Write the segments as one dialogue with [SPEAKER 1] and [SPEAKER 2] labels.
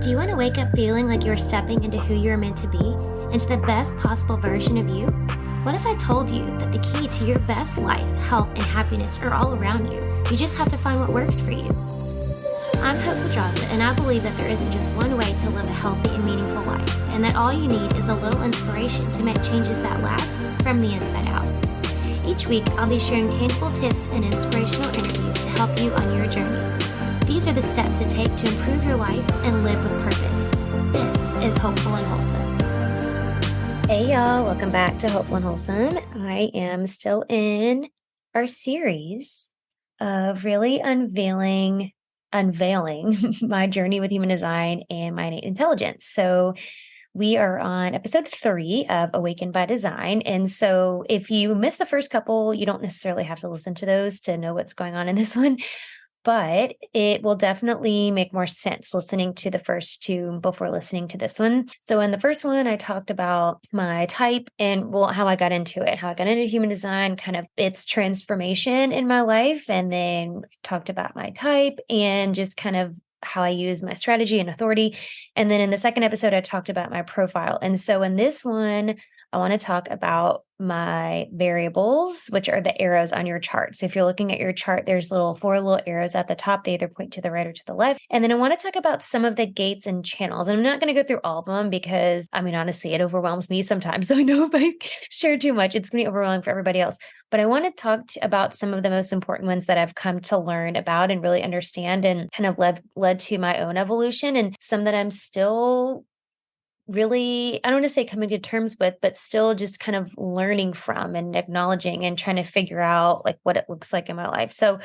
[SPEAKER 1] Do you want to wake up feeling like you're stepping into who you're meant to be, into the best possible version of you? What if I told you that the key to your best life, health, and happiness are all around you? You just have to find what works for you. I'm Hope Pedraza, and I believe that there isn't just one way to live a healthy and meaningful life, and that all you need is a little inspiration to make changes that last from the inside out. Each week, I'll be sharing tangible tips and inspirational interviews to help you on your journey. These are the steps to take to improve your life and live with purpose. This is Hopeful and Wholesome. Hey y'all, welcome back to Hopeful and Wholesome. I am still in our series of really unveiling my journey with human design and my innate intelligence. So we are on episode 3 of Awakened by Design. And so if you missed the first couple, you don't necessarily have to listen to those to know what's going on in this one. But it will definitely make more sense listening to the first two before listening to this one. So in the first one, I talked about my type and how I got into it, how I got into human design, kind of its transformation in my life, and then talked about my type and just kind of how I use my strategy and authority. And then in the second episode, I talked about my profile. And so in this one, I want to talk about my variables, which are the arrows on your chart. So if you're looking at your chart, there's four little arrows at the top. They either point to the right or to the left. And then I want to talk about some of the gates and channels. And I'm not going to go through all of them because, honestly, it overwhelms me sometimes. So I know if I share too much, it's going to be overwhelming for everybody else. But I want to talk about some of the most important ones that I've come to learn about and really understand, and kind of led to my own evolution, and some that I'm still really, I don't want to say coming to terms with, but still just kind of learning from and acknowledging and trying to figure out like what it looks like in my life. So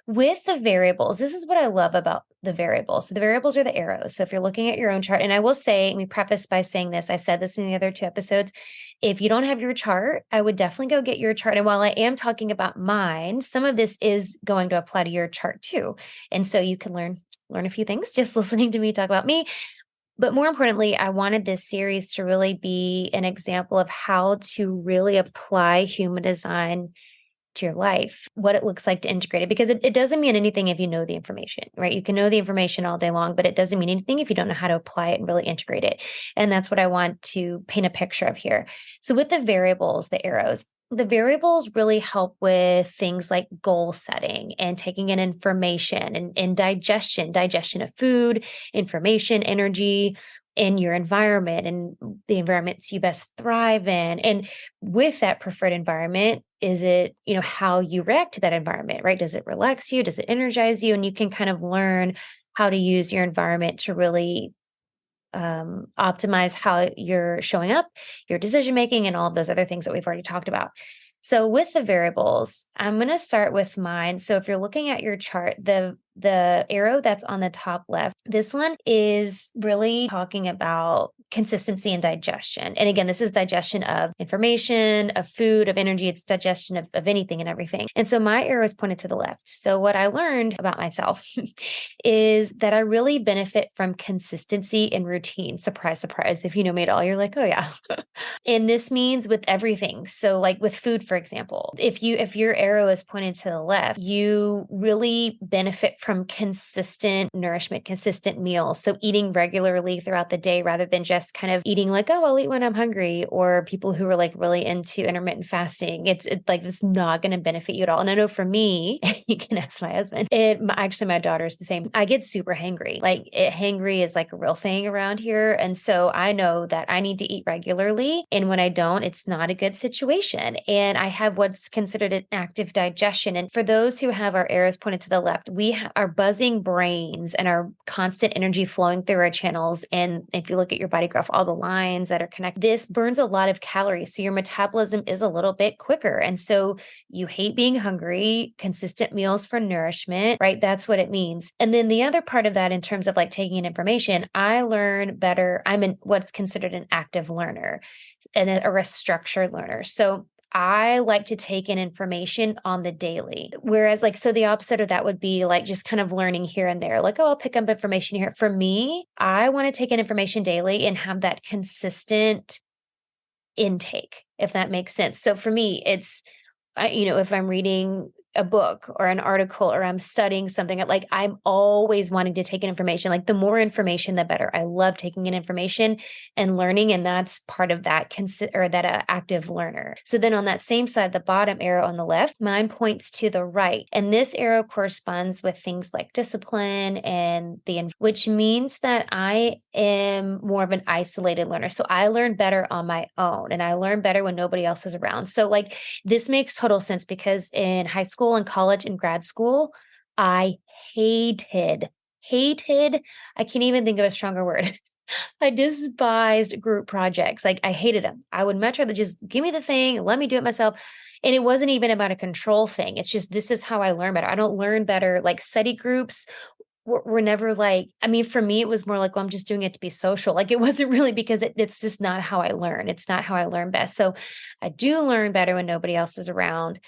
[SPEAKER 1] with the variables, this is what I love about the variables. So the variables are the arrows. So if you're looking at your own chart, and I will say, and we preface by saying this, I said this in the other 2 episodes, if you don't have your chart, I would definitely go get your chart. And while I am talking about mine, some of this is going to apply to your chart too. And so you can learn a few things just listening to me talk about me. But more importantly, I wanted this series to really be an example of how to really apply human design to your life, what it looks like to integrate it, because it doesn't mean anything if you know the information, right? You can know the information all day long, but it doesn't mean anything if you don't know how to apply it and really integrate it. And that's what I want to paint a picture of here. So with the variables, the arrows, the variables really help with things like goal setting and taking in information and digestion of food, information, energy in your environment and the environments you best thrive in. And with that preferred environment, is it, how you react to that environment, right? Does it relax you? Does it energize you? And you can kind of learn how to use your environment to really optimize how you're showing up, your decision making, and all of those other things that we've already talked about. So with the variables, I'm going to start with mine. So if you're looking at your chart, the arrow that's on the top left, this one is really talking about consistency and digestion. And again, this is digestion of information, of food, of energy. It's digestion of anything and everything. And so my arrow is pointed to the left. So what I learned about myself is that I really benefit from consistency and routine. Surprise, surprise. If you know me at all, you're like, oh yeah. And this means with everything. So like with food, for example, if your arrow is pointed to the left, you really benefit from consistent nourishment, consistent meals. So eating regularly throughout the day rather than just kind of eating like, oh, I'll eat when I'm hungry, or people who are like really into intermittent fasting. It's not going to benefit you at all. And I know for me, you can ask my husband, actually my daughter's the same. I get super hangry. Hangry is like a real thing around here. And so I know that I need to eat regularly. And when I don't, it's not a good situation. And I have what's considered an active digestion. And for those who have our arrows pointed to the left, we are buzzing brains and our constant energy flowing through our channels. And if you look at your body graph, all the lines that are connected, this burns a lot of calories. So your metabolism is a little bit quicker. And so you hate being hungry, consistent meals for nourishment, right? That's what it means. And then the other part of that, in terms of like taking in information, I learn better. I'm what's considered an active learner or a structured learner. So I like to take in information on the daily. Whereas so the opposite of that would be like just kind of learning here and there. Like, oh, I'll pick up information here. For me, I want to take in information daily and have that consistent intake, if that makes sense. So for me, it's, if I'm reading
[SPEAKER 2] a book or an article or I'm studying something, like I'm always wanting to take in information. Like the more information, the better. I love taking in information and learning, and that's part of that or that active learner. So then on that same side, the bottom arrow on the left, mine points to the right, and this arrow corresponds with things like discipline and which means that I am more of an isolated learner. So I learn better on my own, and I learn better when nobody else is around. So like this makes total sense because in high school and college and grad school, I hated, I can't even think of a stronger word. I despised group projects. Like I hated them. I would much rather just give me the thing, let me do it myself. And it wasn't even about a control thing. It's just, this is how I learn better. I don't learn better. Like study groups were never like, I mean, for me, it was more like, well, I'm just doing it to be social. Like it wasn't really because it's just not how I learn. It's not how I learn best. So I do learn better when nobody else is around.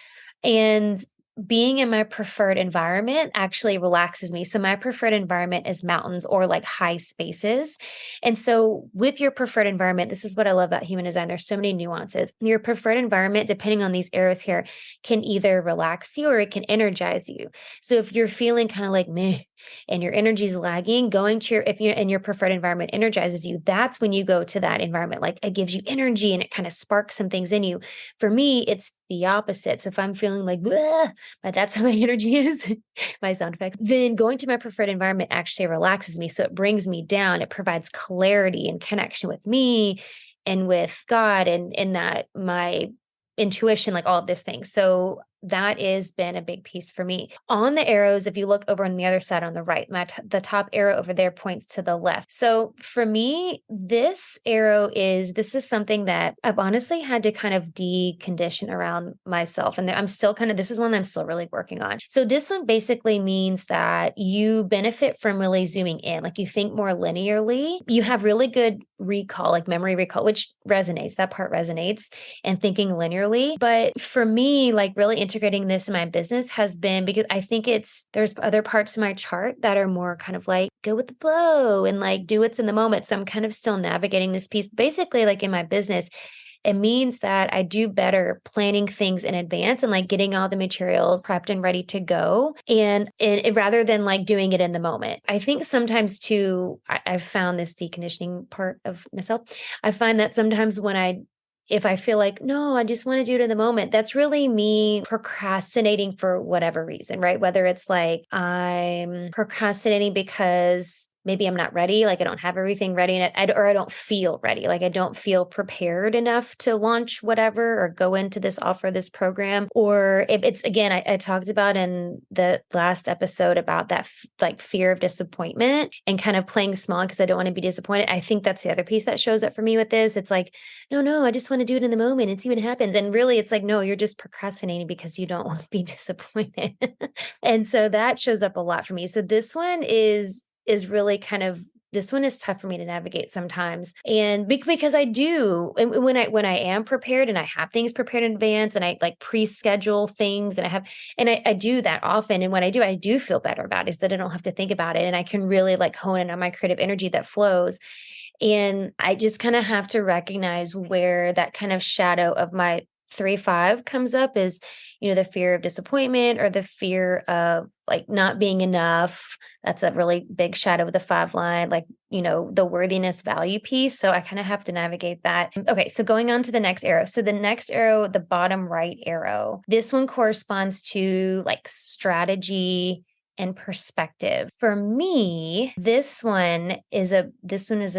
[SPEAKER 2] And being in my preferred environment actually relaxes me. So my preferred environment is mountains or like high spaces. And so with your preferred environment, this is what I love about human design. There's so many nuances. Your preferred environment, depending on these arrows here, can either relax you or it can energize you. So if you're feeling kind of like meh, and your energy is lagging, going to if you're in your preferred environment energizes you, that's when you go to that environment. Like it gives you energy and it kind of sparks some things in you. For me, it's the opposite. So if I'm feeling like, but that's how my energy is, my sound effects, then going to my preferred environment actually relaxes me. So it brings me down. It provides clarity and connection with me and with God and that my intuition, like all of those things. So that has been a big piece for me. On the arrows, if you look over on the other side on the right, the top arrow over there points to the left. So for me, this is something that I've honestly had to kind of decondition around myself. And I'm still this is one that I'm still really working on. So this one basically means that you benefit from really zooming in, like you think more linearly. You have really good recall, like memory recall, which resonates, that part resonates, and thinking linearly. But for me, like really integrating this in my business has been because I think there's other parts of my chart that are more kind of like go with the flow and like do what's in the moment. So I'm kind of still navigating this piece. Basically, like in my business, it means that I do better planning things in advance and like getting all the materials prepped and ready to go. And rather than like doing it in the moment. I think sometimes too, I've found this deconditioning part of myself. I find that sometimes if I feel like, no, I just want to do it in the moment, that's really me procrastinating for whatever reason, right? Whether it's like I'm procrastinating because maybe I'm not ready, like I don't have everything ready or I don't feel ready, like I don't feel prepared enough to launch whatever or go into this offer, this program. Or if it's, again, I talked about in the last episode about that like fear of disappointment and kind of playing small because I don't want to be disappointed. I think that's the other piece that shows up for me with this. It's like, no, I just want to do it in the moment and see what happens. And really it's like, no, you're just procrastinating because you don't want to be disappointed. And so that shows up a lot for me. So this one is really this one is tough for me to navigate sometimes. And because I do, and when I am prepared and I have things prepared in advance and I like pre-schedule things and I do that often. And when I do feel better about it is that I don't have to think about it and I can really like hone in on my creative energy that flows. And I just kind of have to recognize where that kind of shadow of my 3-5 comes up is, the fear of disappointment or the fear of like not being enough. That's a really big shadow of the 5 line, like, the worthiness value piece. So I kind of have to navigate that. Okay. So going on to the next arrow. So the next arrow, the bottom right arrow, this one corresponds to like strategy and perspective. For me, this one is a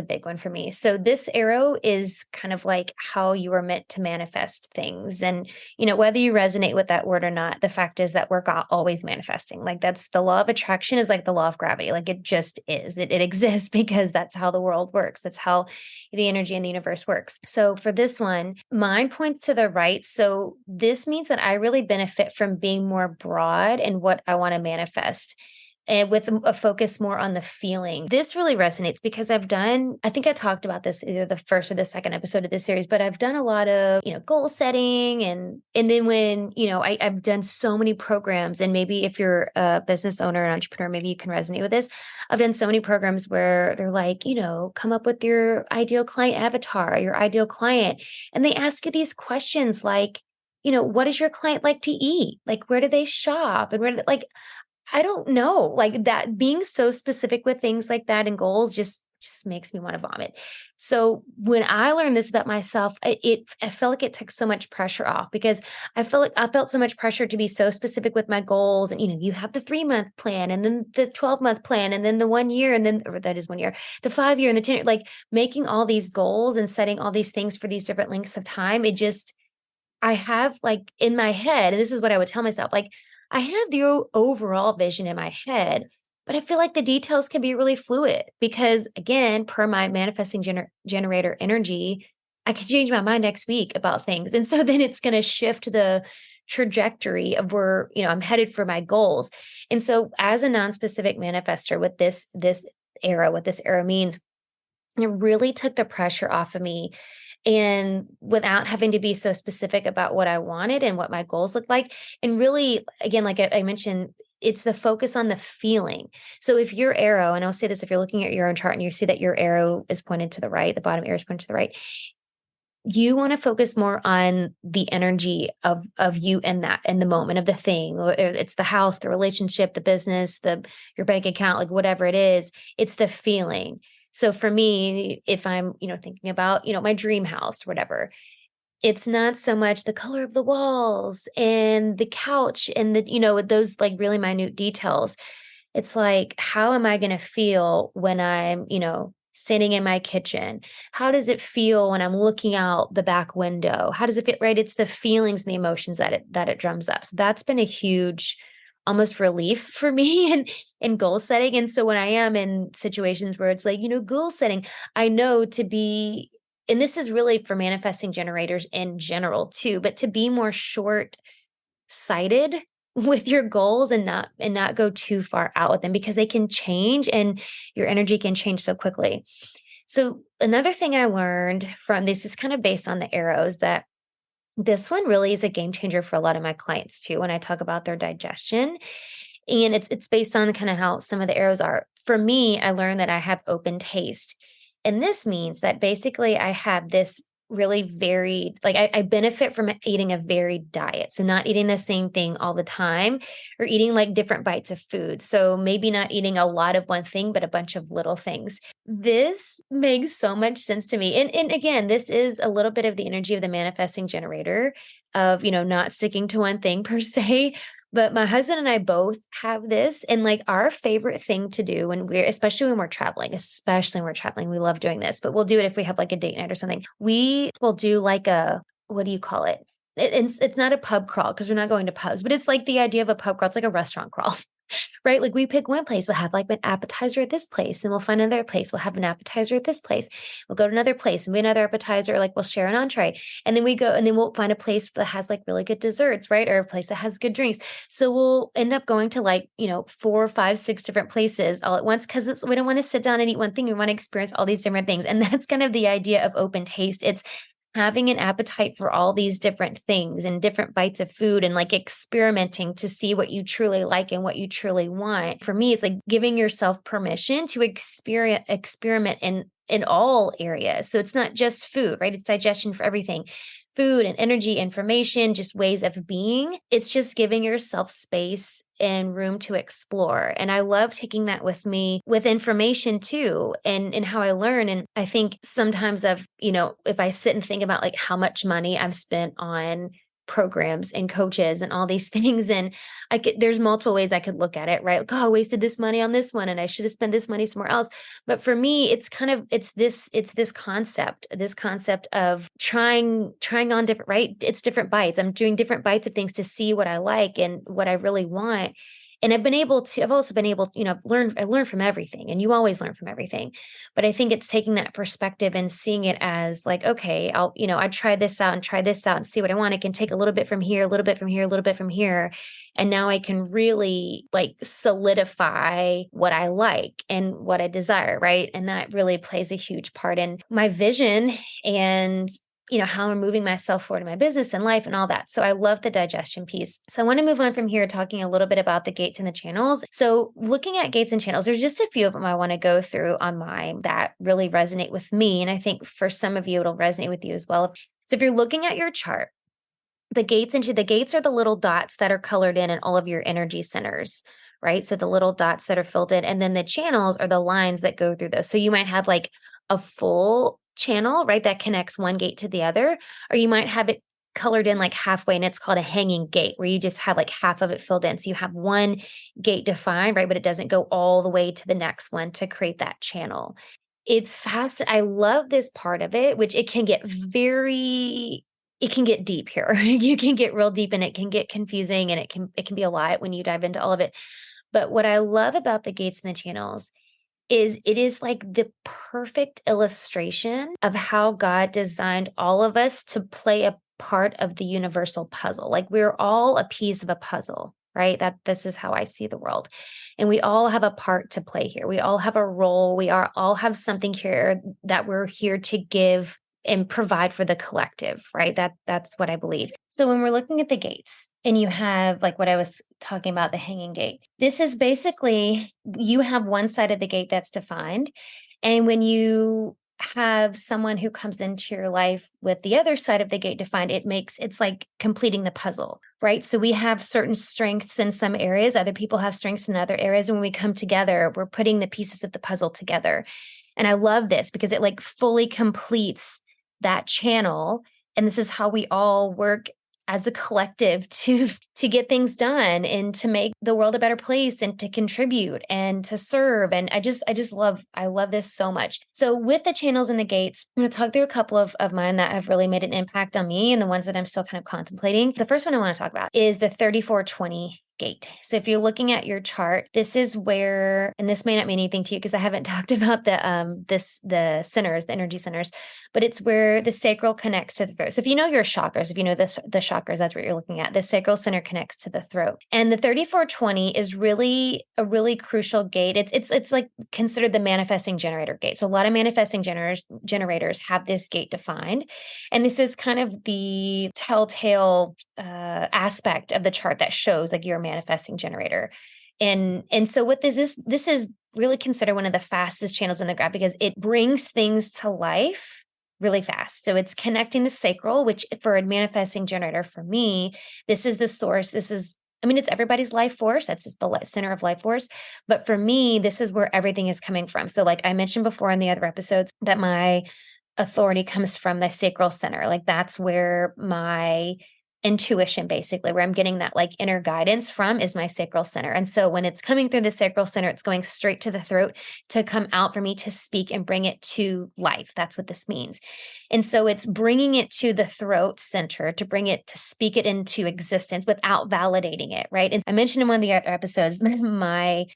[SPEAKER 2] big one for me. So this arrow is kind of like how you are meant to manifest things. And, whether you resonate with that word or not, the fact is that we're always manifesting. Like that's the law of attraction is like the law of gravity. Like it just is. It exists because that's how the world works. That's how the energy in the universe works. So for this one, mine points to the right. So this means that I really benefit from being more broad in what I want to manifest and with a focus more on the feeling. This really resonates because I think I talked about this either the first or the second episode of this series, but I've done a lot of, goal setting and then when, I've done so many programs and maybe if you're a business owner and entrepreneur, maybe you can resonate with this. I've done so many programs where they're like, come up with your ideal client avatar, your ideal client. And they ask you these questions like, what does your client like to eat? Like, where do they shop? And like, I don't know. Like that being so specific with things like that and goals just makes me want to vomit. So when I learned this about myself, I felt like it took so much pressure off because I felt so much pressure to be so specific with my goals. And you have the 3-month plan and then the 12-month plan and then the 1 year and then or that is 1 year, the 5 year and the 10 year, like making all these goals and setting all these things for these different lengths of time. I have like in my head, and this is what I would tell myself, like I have the overall vision in my head, but I feel like the details can be really fluid because again, per my manifesting generator energy, I could change my mind next week about things. And so then it's going to shift the trajectory of where, I'm headed for my goals. And so as a non-specific manifester with this era, what this era means, it really took the pressure off of me and without having to be so specific about what I wanted and what my goals looked like. And really, again, like I mentioned, it's the focus on the feeling. So if your arrow, and I'll say this, if you're looking at your own chart and you see that your arrow is pointed to the right, the bottom arrow is pointed to the right, you want to focus more on the energy of you in that in the moment of the thing. It's the house, the relationship, the business, your bank account, like whatever it is, it's the feeling. So for me, if I'm, thinking about, my dream house, whatever, it's not so much the color of the walls and the couch and those like really minute details. It's like, how am I going to feel when I'm, standing in my kitchen? How does it feel when I'm looking out the back window? How does it feel, right? It's the feelings and the emotions that it drums up. So that's been a huge almost relief for me in goal setting. And so when I am in situations where it's like, goal setting, I know to be, and this is really for manifesting generators in general too, but to be more short sighted with your goals and not go too far out with them because they can change and your energy can change so quickly. So another thing I learned from this is kind of based on the arrows that this one really is a game changer for a lot of my clients too when I talk about their digestion. And it's based on kind of how some of the arrows are. For me, I learned that I have open taste. And this means that basically I have this really varied, like I benefit from eating a varied diet. So not eating the same thing all the time or eating like different bites of food. So maybe not eating a lot of one thing, but a bunch of little things. This makes so much sense to me. And again, this is a little bit of the energy of the manifesting generator of, not sticking to one thing per se. But my husband and I both have this. And like our favorite thing to do especially when we're traveling, we love doing this, but we'll do it if we have like a date night or something. We will do like what do you call it? It's not a pub crawl because we're not going to pubs, but it's like the idea of a pub crawl. It's like a restaurant crawl. Right? Like we pick one place, we'll have like an appetizer at this place, and we'll find another place, we'll have an appetizer at this place. We'll go to another place and be another appetizer, like we'll share an entree. And then we go and then we'll find a place that has like really good desserts, right? Or a place that has good drinks. So we'll end up going to like, 4, 5, 6 different places all at once because we don't want to sit down and eat one thing. We want to experience all these different things. And that's kind of the idea of open taste. It's having an appetite for all these different things and different bites of food and like experimenting to see what you truly like and what you truly want. For me, it's like giving yourself permission to experiment in all areas. So it's not just food, right? It's digestion for everything. Food and energy, information, just ways of being. It's just giving yourself space and room to explore. And I love taking that with me with information too, and how I learn. And I think sometimes if I sit and think about like how much money I've spent on programs and coaches and all these things, and there's multiple ways I could look at it, right? Like, oh, I wasted this money on this one and I should have spent this money somewhere else. But for me, it's this concept of trying on different, right? It's different bites. I'm doing different bites of things to see what I like and what I really want. And I've also been able to, I've learned from everything, and you always learn from everything. But I think it's taking that perspective and seeing it as like, okay, I try this out and see what I want. I can take a little bit from here, a little bit from here, a little bit from here. And now I can really like solidify what I like and what I desire, right? And that really plays a huge part in my vision and how I'm moving myself forward in my business and life and all that. So I love the digestion piece. So I want to move on from here, talking a little bit about the gates and the channels. So looking at gates and channels, there's just a few of them I want to go through on mine that really resonate with me. And I think for some of you, it'll resonate with you as well. So if you're looking at your chart, The gates are the little dots that are colored in all of your energy centers, right? So the little dots that are filled in, and then the channels are the lines that go through those. So you might have like a full channel, right, that connects one gate to the other, or you might have it colored in like halfway, and it's called a hanging gate, where you just have like half of it filled in. So you have one gate defined, right, but it doesn't go all the way to the next one to create that channel. It's fast. I love this part of it, which it can get deep here. You can get real deep, and it can get confusing, and it can be a lot when you dive into all of it. But what I love about the gates and the channels is it is like the perfect illustration of how God designed all of us to play a part of the universal puzzle. Like we're all a piece of a puzzle, right? That this is how I see the world. And we all have a part to play here. We all have a role. All have something here that we're here to give and provide for the collective, right? That's what I believe. So when we're looking at the gates and you have like what I was talking about, the hanging gate, this is basically you have one side of the gate that's defined. And when you have someone who comes into your life with the other side of the gate defined, it's like completing the puzzle, right? So we have certain strengths in some areas, other people have strengths in other areas. And when we come together, we're putting the pieces of the puzzle together. And I love this because it like fully completes that channel. And this is how we all work as a collective to get things done and to make the world a better place and to contribute and to serve. And I love this so much. So with the channels and the gates, I'm going to talk through a couple of mine that have really made an impact on me and the ones that I'm still kind of contemplating. The first one I want to talk about is the 3420 gate. So if you're looking at your chart, this is where, and this may not mean anything to you because I haven't talked about the centers, the energy centers, but it's where the sacral connects to the throat. So if you know your chakras, if you know the chakras, that's what you're looking at. The sacral center connects to the throat. And the 3420 is really a really crucial gate. It's like considered the manifesting generator gate. So a lot of manifesting generators have this gate defined. And this is kind of the telltale aspect of the chart that shows like you're a manifesting generator. And so what this is really considered one of the fastest channels in the graph because it brings things to life really fast. So it's connecting the sacral, which for a manifesting generator, for me, this is the source. It's everybody's life force. That's just the center of life force. But for me, this is where everything is coming from. So like I mentioned before in the other episodes that my authority comes from the sacral center. Like that's where my intuition, basically, where I'm getting that like inner guidance from is my sacral center. And so when it's coming through the sacral center, it's going straight to the throat to come out for me to speak and bring it to life. That's what this means. And so it's bringing it to the throat center to bring it to speak it into existence without validating it, right? And I mentioned in one of the other episodes, my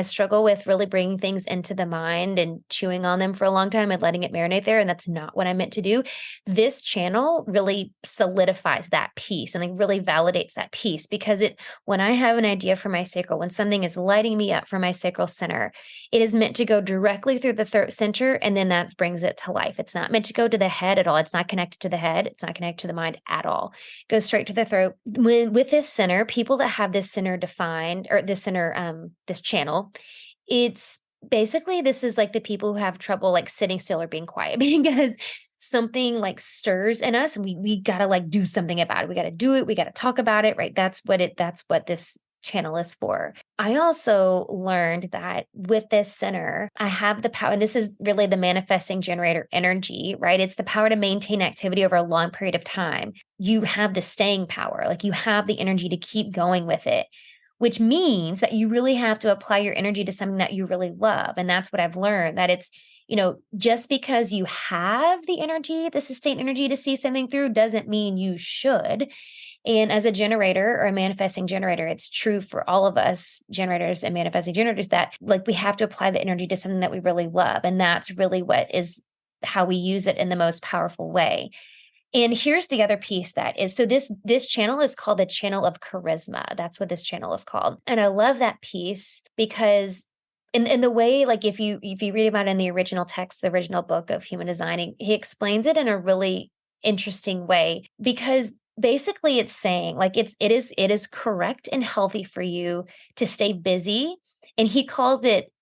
[SPEAKER 2] struggle with really bringing things into the mind and chewing on them for a long time and letting it marinate there. And that's not what I meant to do. This channel really solidifies that piece and like really validates that piece because when I have an idea for my sacral, when something is lighting me up for my sacral center, it is meant to go directly through the throat center and then that brings it to life. It's not meant to go to the head at all. It's not connected to the head. It's not connected to the mind at all. It goes straight to the throat. With this center, people that have this center defined or this center, this channel, it's basically this is like the people who have trouble like sitting still or being quiet because something like stirs in us and we got to like do something about it. We got to do it. We got to talk about it, right? That's what this channel is for. I also learned that with this center, I have the power, and this is really the manifesting generator energy, right? It's the power to maintain activity over a long period of time. You have the staying power, like you have the energy to keep going with it, which means that you really have to apply your energy to something that you really love. And that's what I've learned, that it's, just because you have the energy, the sustained energy to see something through doesn't mean you should. And as a generator or a manifesting generator, it's true for all of us generators and manifesting generators that like we have to apply the energy to something that we really love. And that's really what is how we use it in the most powerful way. And here's the other piece that is, so this channel is called the channel of charisma. That's what this channel is called. And I love that piece because in the way, like if you read about it in the original text, the original book of Human Designing, he explains it in a really interesting way because basically it's saying like it is correct and healthy for you to stay busy. And he calls it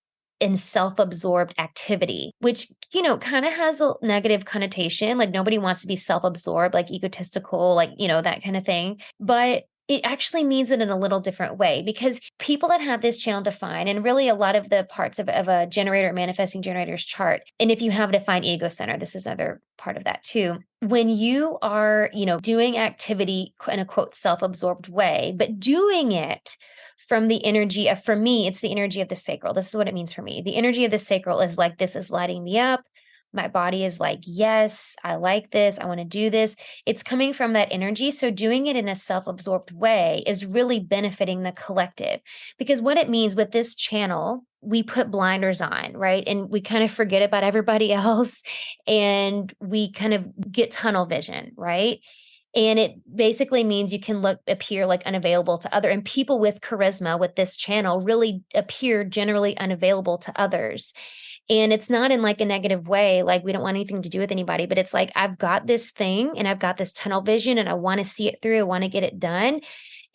[SPEAKER 2] in self-absorbed activity, which, kind of has a negative connotation. Like nobody wants to be self-absorbed, like egotistical, like, that kind of thing. But it actually means it in a little different way, because people that have this channel defined, and really a lot of the parts of a generator, manifesting generator's chart, and if you have a defined ego center, this is another part of that too. When you are, doing activity in a quote self-absorbed way, but doing it from the energy of, for me, it's the energy of the sacral. This is what it means for me. The energy of the sacral is like, this is lighting me up. My body is like, yes, I like this. I want to do this. It's coming from that energy. So doing it in a self-absorbed way is really benefiting the collective, because what it means with this channel, we put blinders on, right? And we kind of forget about everybody else, and we kind of get tunnel vision, right? And it basically means you can appear like unavailable to other, and people with charisma with this channel really appear generally unavailable to others. And it's not in like a negative way, like we don't want anything to do with anybody, but it's like, I've got this thing and I've got this tunnel vision and I want to see it through. I want to get it done.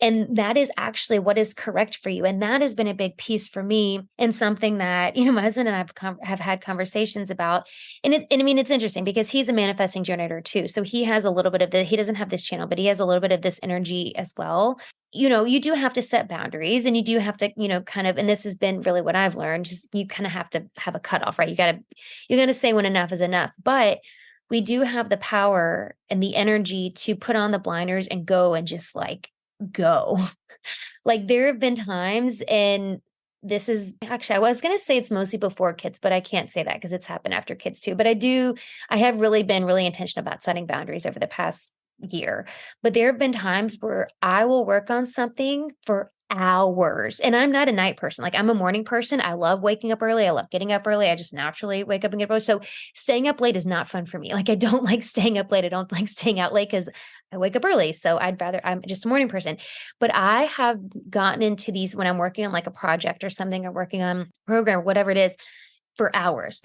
[SPEAKER 2] And that is actually what is correct for you. And that has been a big piece for me, and something that, my husband and I have had conversations about. And I mean, it's interesting because he's a manifesting generator too. So he has a little bit of he doesn't have this channel, but he has a little bit of this energy as well. You do have to set boundaries, and you do have to, kind of, and this has been really what I've learned, just you kind of have to have a cutoff, right? You got to say when enough is enough. But we do have the power and the energy to put on the blinders and go and just like go. Like there have been times, and this is actually, I was going to say it's mostly before kids, but I can't say that because it's happened after kids too. But I have really been really intentional about setting boundaries over the past year. But there have been times where I will work on something for hours. And I'm not a night person. Like I'm a morning person. I love waking up early. I love getting up early. I just naturally wake up and get up early. So staying up late is not fun for me. Like I don't like staying up late. I don't like staying out late because I wake up early. So I'm just a morning person. But I have gotten into these when I'm working on like a project or something, or working on a program, whatever it is, for hours,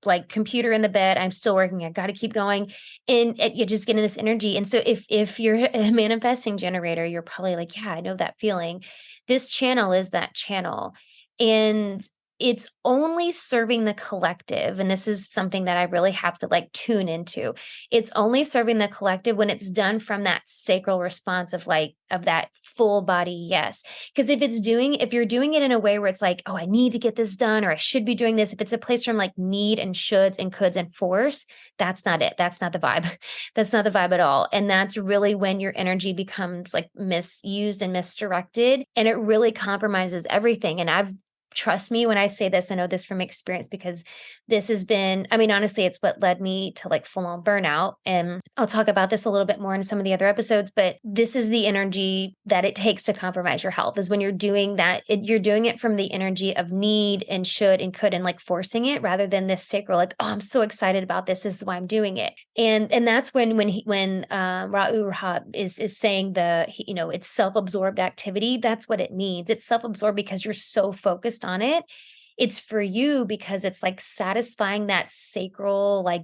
[SPEAKER 2] like computer in the bed. I'm still working. I got to keep going. And you're just getting this energy. And so if you're a manifesting generator, you're probably like, yeah, I know that feeling. This channel is that channel. And it's only serving the collective. And this is something that I really have to like tune into. It's only serving the collective when it's done from that sacral response of that full body yes. Because if you're doing it in a way where it's like, oh, I need to get this done, or I should be doing this, if it's a place from like need and shoulds and coulds and force, that's not it. That's not the vibe. That's not the vibe at all. And that's really when your energy becomes like misused and misdirected, and it really compromises everything. And trust me when I say this, I know this from experience, because this has been, I mean, honestly, it's what led me to like full on burnout. And I'll talk about this a little bit more in some of the other episodes, but this is the energy that it takes to compromise your health, is when you're doing that, you're doing it from the energy of need and should and could, and like forcing it, rather than this sacral, like, oh, I'm so excited about this. This is why I'm doing it. And that's when Ra'u Rahab is saying it's self-absorbed activity. That's what it means. It's self-absorbed because you're so focused on it. It's for you because it's like satisfying that sacral, like,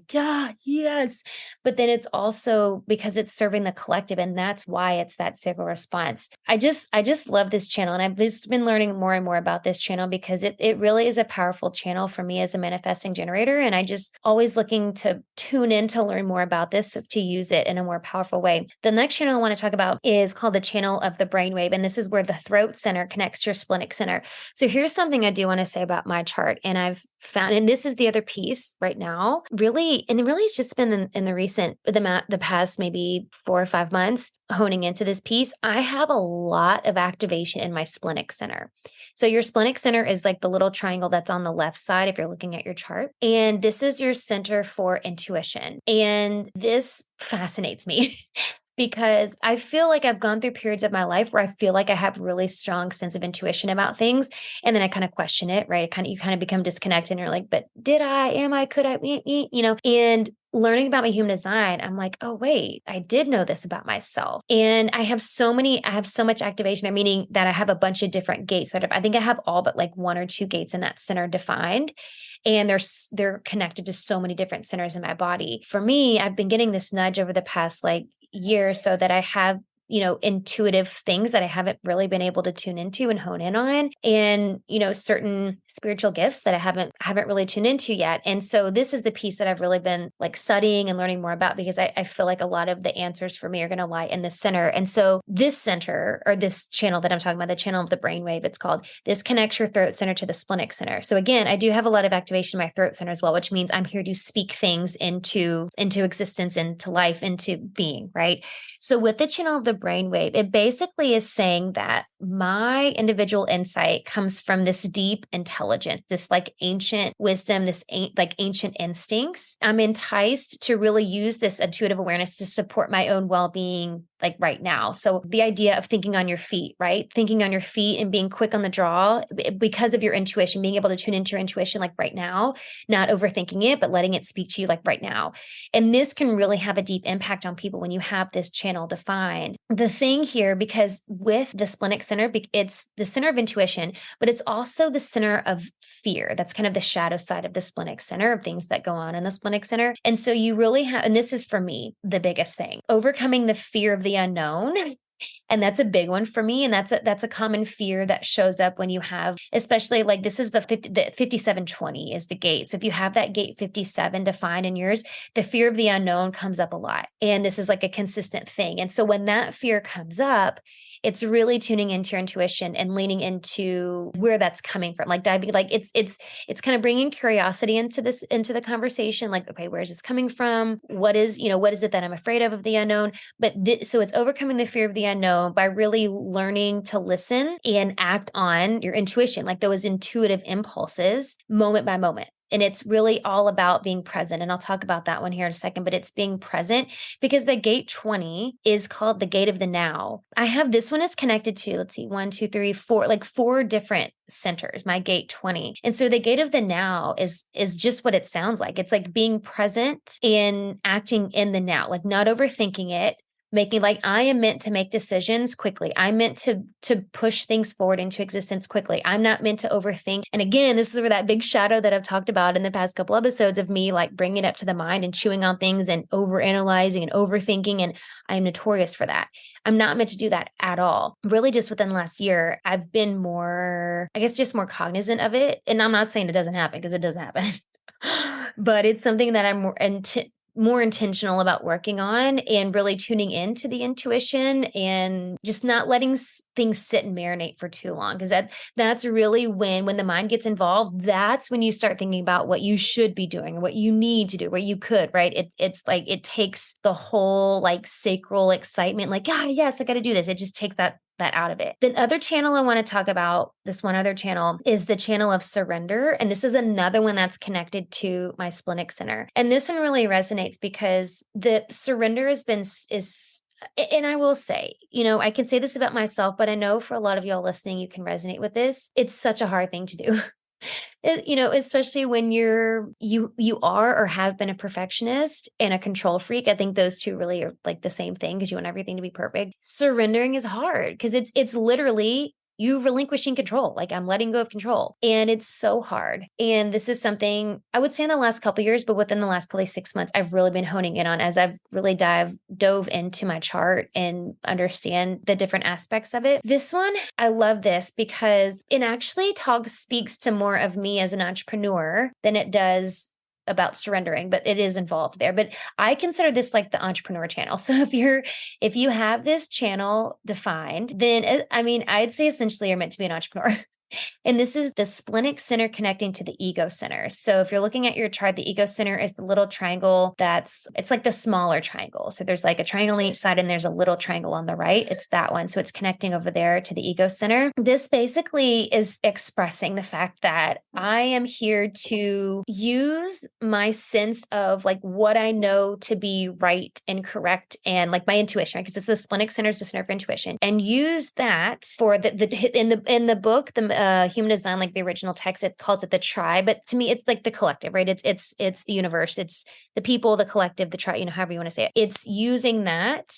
[SPEAKER 2] yes. But then it's also because it's serving the collective. And that's why it's that sacral response. I just love this channel. And I've just been learning more and more about this channel, because it really is a powerful channel for me as a manifesting generator. And I just always looking to tune in to learn more about this, to use it in a more powerful way. The next channel I want to talk about is called the channel of the brainwave. And this is where the throat center connects to your splenic center. So here's something I do want to say about my chart. And I've found, and this is the other piece right now, really, and it really has just been in the past maybe 4 or 5 months, honing into this piece. I have a lot of activation in my splenic center. So your splenic center is like the little triangle that's on the left side if you're looking at your chart. And this is your center for intuition. And this fascinates me. Because I feel like I've gone through periods of my life where I feel like I have really strong sense of intuition about things. And then I kind of question it, right? You kind of become disconnected, and you're like, but did I, am I, could I, and learning about my human design, I'm like, oh, wait, I did know this about myself. And I have so much activation, meaning that I have a bunch of different gates I think I have all but like 1 or 2 gates in that center defined. And they're connected to so many different centers in my body. For me, I've been getting this nudge over the past like year, so that I have intuitive things that I haven't really been able to tune into and hone in on, and, certain spiritual gifts that I haven't really tuned into yet. And so this is the piece that I've really been like studying and learning more about, because I feel like a lot of the answers for me are going to lie in the center. And so this center, or this channel that I'm talking about, the channel of the brainwave, it's called, this connects your throat center to the splenic center. So again, I do have a lot of activation in my throat center as well, which means I'm here to speak things into existence, into life, into being, right? So with the channel of the brainwave, it basically is saying that my individual insight comes from this deep intelligence, this like ancient wisdom, this like ancient instincts. I'm enticed to really use this intuitive awareness to support my own well-being, like right now. So the idea of thinking on your feet, right? Thinking on your feet and being quick on the draw because of your intuition, being able to tune into your intuition like right now, not overthinking it, but letting it speak to you like right now. And this can really have a deep impact on people when you have this channel defined. The thing here, because with the splenic center, it's the center of intuition, but it's also the center of fear. That's kind of the shadow side of the splenic center, of things that go on in the splenic center. And so you really have, and this is for me, the biggest thing, overcoming the fear of the unknown. And that's a big one for me. And that's a common fear that shows up when you have, especially like this is the 5720 is the gate. So if you have that gate 57 defined in yours, the fear of the unknown comes up a lot. And this is like a consistent thing. And so when that fear comes up, it's really tuning into your intuition and leaning into where that's coming from. Like diving, like it's kind of bringing curiosity into the conversation. Like, okay, where is this coming from? What is it that I'm afraid of the unknown? But so it's overcoming the fear of the unknown by really learning to listen and act on your intuition, like those intuitive impulses, moment by moment. And it's really all about being present. And I'll talk about that one here in a second, but it's being present, because the gate 20 is called the gate of the now. I have this one is connected to, let's see, 1, 2, 3, 4, like 4 different centers, my gate 20. And so the gate of the now is just what it sounds like. It's like being present and acting in the now, like not overthinking it, making like I am meant to make decisions quickly. I'm meant to push things forward into existence quickly. I'm not meant to overthink. And again, this is where that big shadow that I've talked about in the past couple episodes of me like bringing it up to the mind and chewing on things and overanalyzing and overthinking. And I'm notorious for that. I'm not meant to do that at all. Really, just within the last year, I've been more, I guess, just more cognizant of it. And I'm not saying it doesn't happen, because it doesn't happen. But it's something that I'm more intentional about working on, and really tuning into the intuition and just not letting things sit and marinate for too long. Because that's really when the mind gets involved, that's when you start thinking about what you should be doing, what you need to do, what you could, right? It's like, it takes the whole like sacral excitement, like, yes, I got to do this. It just takes that out of it. The other channel I want to talk about, this one other channel, is the channel of surrender. And this is another one that's connected to my splenic center. And this one really resonates because the surrender and I will say, I can say this about myself, but I know for a lot of y'all listening, you can resonate with this. It's such a hard thing to do. Especially when you are or have been a perfectionist and a control freak. I think those two really are like the same thing, because you want everything to be perfect. Surrendering is hard because it's literally you relinquishing control. Like, I'm letting go of control, and it's so hard. And this is something I would say in the last couple of years, but within the last probably 6 months, I've really been honing in on as I've really dove into my chart and understand the different aspects of it. This one, I love this because it actually speaks to more of me as an entrepreneur than it does about surrendering, but it is involved there. But I consider this like the entrepreneur channel. So if you have this channel defined, then I'd say essentially you're meant to be an entrepreneur. And this is the splenic center connecting to the ego center. So if you're looking at your chart, the ego center is the little triangle it's like the smaller triangle. So there's like a triangle on each side and there's a little triangle on the right. It's that one. So it's connecting over there to the ego center. This basically is expressing the fact that I am here to use my sense of like what I know to be right and correct, and like my intuition, because it's the splenic center is the center for intuition, and use that for in the book, the Human Design, like the original text, it calls it the tribe, but to me, it's like the collective, right? It's the universe, it's the people, the collective, the tribe, however you want to say it. It's using that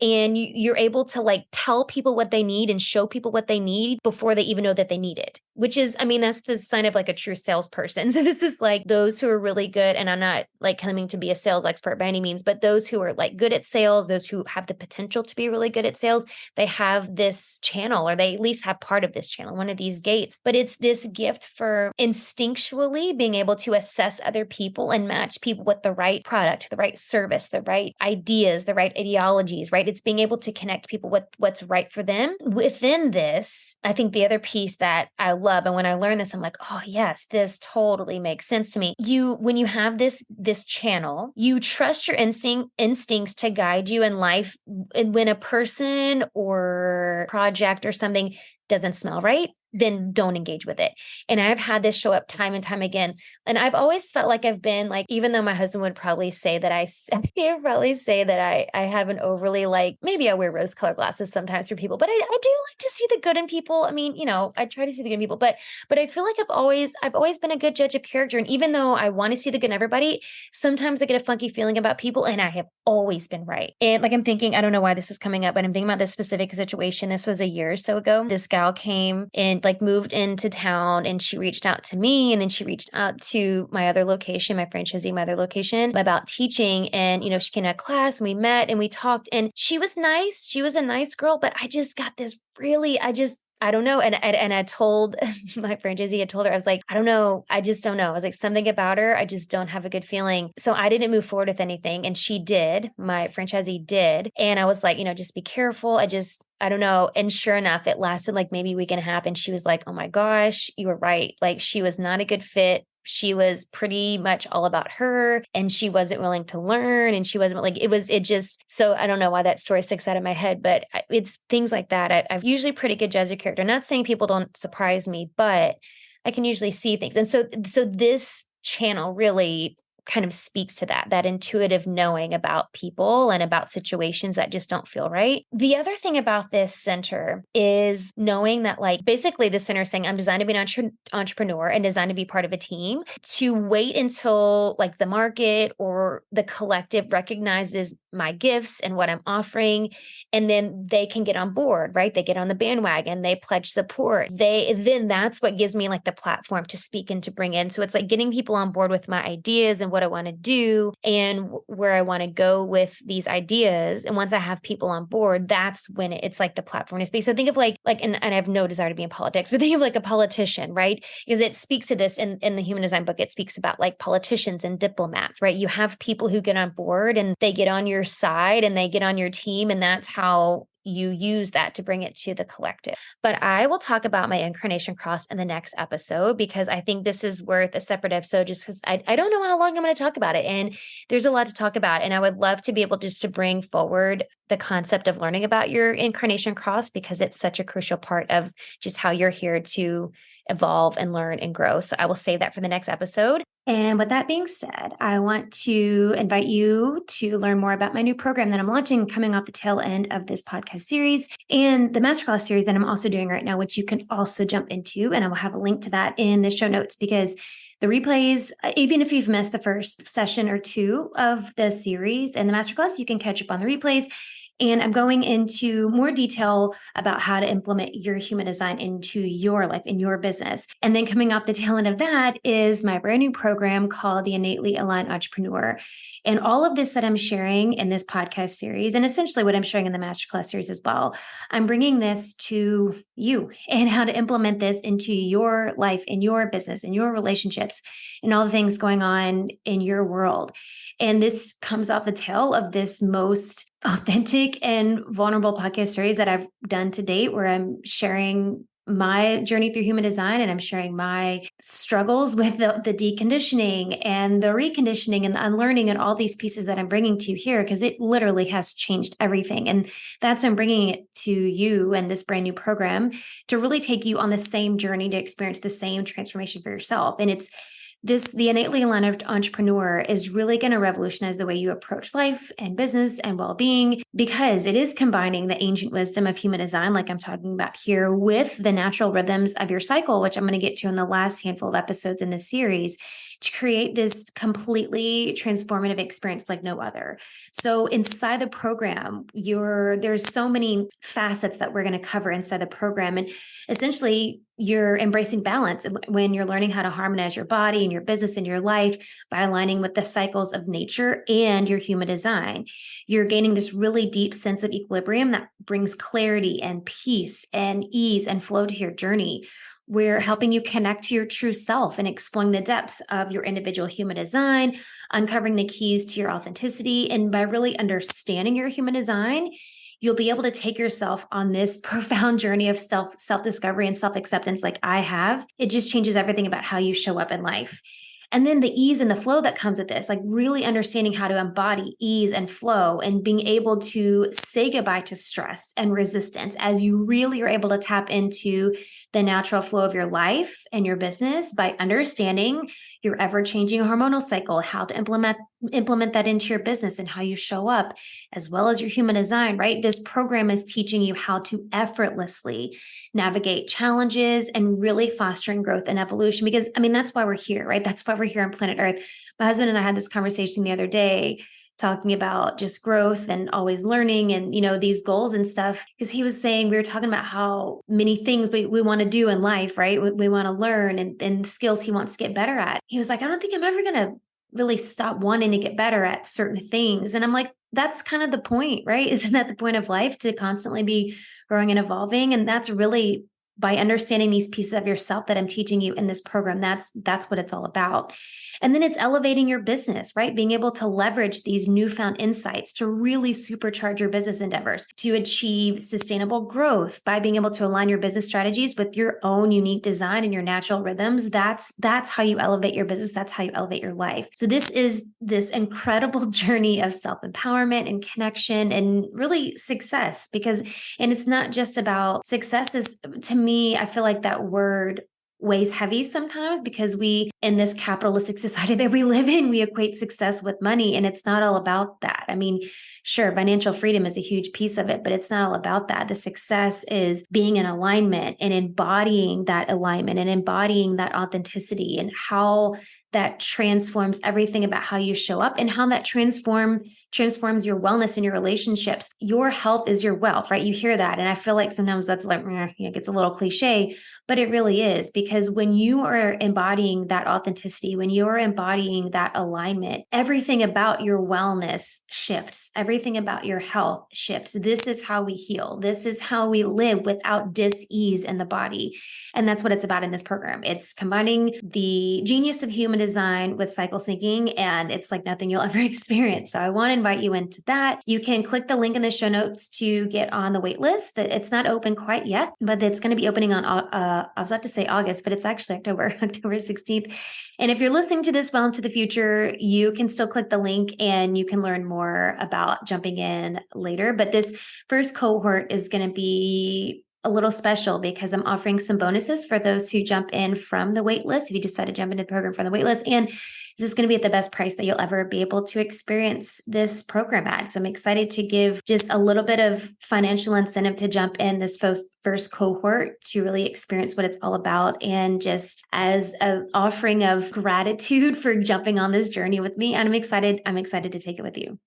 [SPEAKER 2] and you're able to like tell people what they need and show people what they need before they even know that they need it, which is, I mean, that's the sign of like a true salesperson. So this is like those who are really good, and I'm not like claiming to be a sales expert by any means, but those who are like good at sales, those who have the potential to be really good at sales, they have this channel, or they at least have part of this channel, one of these gates. But it's this gift for instinctually being able to assess other people and match people with the right product, the right service, the right ideas, the right ideologies, right? It's being able to connect people with what's right for them. Within this, I think the other piece that I love, and when I learned this, I'm like, oh yes, this totally makes sense to me. When you have this channel, you trust your instincts to guide you in life. And when a person or project or something doesn't smell right, then don't engage with it. And I've had this show up time and time again. And I've always felt like I've been like, even though my husband would probably say that he'd probably say that I have an overly like, maybe I wear rose colored glasses sometimes for people, but I do like to see the good in people. I mean, I try to see the good in people, but I feel like I've always been a good judge of character. And even though I want to see the good in everybody, sometimes I get a funky feeling about people, and I have always been right. And like, I'm thinking, I don't know why this is coming up, but I'm thinking about this specific situation. This was a year or so ago. This gal came and like moved into town, and she reached out to me, and then she reached out to my other location, my franchisee, my other location, about teaching. And, she came to class, and we met and we talked, and she was nice. She was a nice girl, but I just got this really, I don't know. And I told my franchisee, I told her, I was like, I don't know. I just don't know. I was like, something about her, I just don't have a good feeling. So I didn't move forward with anything. And she did. My franchisee did. And I was like, just be careful. I don't know. And sure enough, it lasted like maybe a week and a half. And she was like, oh my gosh, you were right. Like, she was not a good fit. She was pretty much all about her, and she wasn't willing to learn, and she wasn't like, so I don't know why that story sticks out of my head, but it's things like that. I've usually pretty good judge of character. Not saying people don't surprise me, but I can usually see things. And so this channel really kind of speaks to that intuitive knowing about people and about situations that just don't feel right. The other thing about this center is knowing that, like, basically the center is saying, I'm designed to be an entrepreneur and designed to be part of a team. To wait until like the market or the collective recognizes my gifts and what I'm offering, and then they can get on board, right? They get on the bandwagon, they pledge support. Then that's what gives me like the platform to speak and to bring in. So it's like getting people on board with my ideas and what I want to do and where I want to go with these ideas. And once I have people on board, that's when it's like the platform to speak. So think of like, and I have no desire to be in politics, but think of like a politician, right? Because it speaks to this in the human design book. It speaks about like politicians and diplomats, right? You have people who get on board and they get on your side and they get on your team. And that's how you use that to bring it to the collective. But I will talk about my incarnation cross in the next episode, because I think this is worth a separate episode, just because I don't know how long I'm going to talk about it. And there's a lot to talk about. And I would love to be able just to bring forward the concept of learning about your incarnation cross, because it's such a crucial part of just how you're here to evolve and learn and grow. So I will save that for the next episode. And with that being said, I want to invite you to learn more about my new program that I'm launching coming off the tail end of this podcast series and the masterclass series that I'm also doing right now, which you can also jump into. And I will have a link to that in the show notes, because the replays, even if you've missed the first session or two of the series and the masterclass, you can catch up on the replays. And I'm going into more detail about how to implement your human design into your life, in your business. And then coming off the tail end of that is my brand new program called the Innately Aligned Entrepreneur. And all of this that I'm sharing in this podcast series, and essentially what I'm sharing in the masterclass series as well, I'm bringing this to you and how to implement this into your life, in your business, in your relationships, and all the things going on in your world. And this comes off the tail of this most authentic and vulnerable podcast series that I've done to date, where I'm sharing my journey through human design, and I'm sharing my struggles with the deconditioning and the reconditioning and the unlearning and all these pieces that I'm bringing to you here, because it literally has changed everything. And that's why I'm bringing it to you and this brand new program to really take you on the same journey to experience the same transformation for yourself. And it's The innately aligned entrepreneur is really going to revolutionize the way you approach life and business and well-being, because it is combining the ancient wisdom of human design, like I'm talking about here, with the natural rhythms of your cycle, which I'm going to get to in the last handful of episodes in this series, to create this completely transformative experience like no other. So inside the program, there's so many facets that we're going to cover inside the program. And essentially, you're embracing balance when you're learning how to harmonize your body and your business and your life by aligning with the cycles of nature and your human design. You're gaining this really deep sense of equilibrium that brings clarity and peace and ease and flow to your journey. We're helping you connect to your true self and exploring the depths of your individual human design, uncovering the keys to your authenticity. And by really understanding your human design, you'll be able to take yourself on this profound journey of self-discovery and self-acceptance like I have. It just changes everything about how you show up in life. And then the ease and the flow that comes with this, like really understanding how to embody ease and flow and being able to say goodbye to stress and resistance as you really are able to tap into the natural flow of your life and your business by understanding your ever-changing hormonal cycle, how to implement that into your business and how you show up, as well as your human design, right? This program is teaching you how to effortlessly navigate challenges and really fostering growth and evolution. Because that's why we're here, right? That's why we're here on planet Earth. My husband and I had this conversation the other day, talking about just growth and always learning and, these goals and stuff. Because he was saying, we were talking about how many things we want to do in life, right? We want to learn and skills he wants to get better at. He was like, I don't think I'm ever going to really stop wanting to get better at certain things. And I'm like, that's kind of the point, right? Isn't that the point of life, to constantly be growing and evolving? And that's really by understanding these pieces of yourself that I'm teaching you in this program. That's what it's all about. And then it's elevating your business, right? Being able to leverage these newfound insights to really supercharge your business endeavors, to achieve sustainable growth by being able to align your business strategies with your own unique design and your natural rhythms. That's how you elevate your business. That's how you elevate your life. So this is this incredible journey of self-empowerment and connection and really success, and it's not just about success. To me, I feel like that word weighs heavy sometimes, because in this capitalistic society that we live in, we equate success with money, and it's not all about that. Sure, financial freedom is a huge piece of it, but it's not all about that. The success is being in alignment and embodying that alignment and embodying that authenticity, and how that transforms everything about how you show up, and how that transforms your wellness and your relationships. Your health is your wealth, right? You hear that. And I feel like sometimes that's like, it gets a little cliche, but it really is, because when you are embodying that authenticity, when you're embodying that alignment, everything about your wellness shifts. Everything about your health shifts. This is how we heal. This is how we live without dis-ease in the body. And that's what it's about in this program. It's combining the genius of human design with cycle syncing, and it's like nothing you'll ever experience. So I want to invite you into that. You can click the link in the show notes to get on the wait list. That it's not open quite yet, but it's going to be opening on, I was about to say August, but it's actually October 16th. And if you're listening to this well into the future, you can still click the link and you can learn more about jumping in later. But this first cohort is going to be a little special, because I'm offering some bonuses for those who jump in from the wait list. If you decide to jump into the program from the wait list, and this is going to be at the best price that you'll ever be able to experience this program at. So I'm excited to give just a little bit of financial incentive to jump in this first cohort to really experience what it's all about, and just as an offering of gratitude for jumping on this journey with me. And I'm excited to take it with you.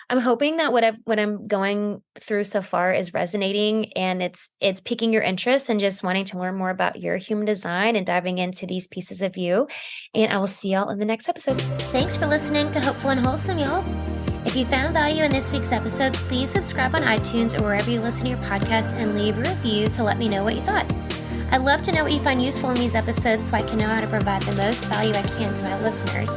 [SPEAKER 2] I'm hoping that what I'm going through so far is resonating, and it's piquing your interest and just wanting to learn more about your human design and diving into these pieces of you. And I will see y'all in the next episode.
[SPEAKER 1] Thanks for listening to Hopeful and Wholesome, y'all. If you found value in this week's episode, please subscribe on iTunes or wherever you listen to your podcast, and leave a review to let me know what you thought. I'd love to know what you find useful in these episodes, so I can know how to provide the most value I can to my listeners.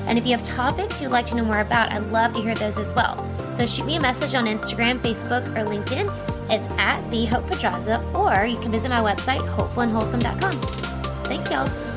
[SPEAKER 1] And if you have topics you'd like to know more about, I'd love to hear those as well. So shoot me a message on Instagram, Facebook, or LinkedIn. It's @TheHopePedraza, or you can visit my website, hopefulandwholesome.com. Thanks, y'all.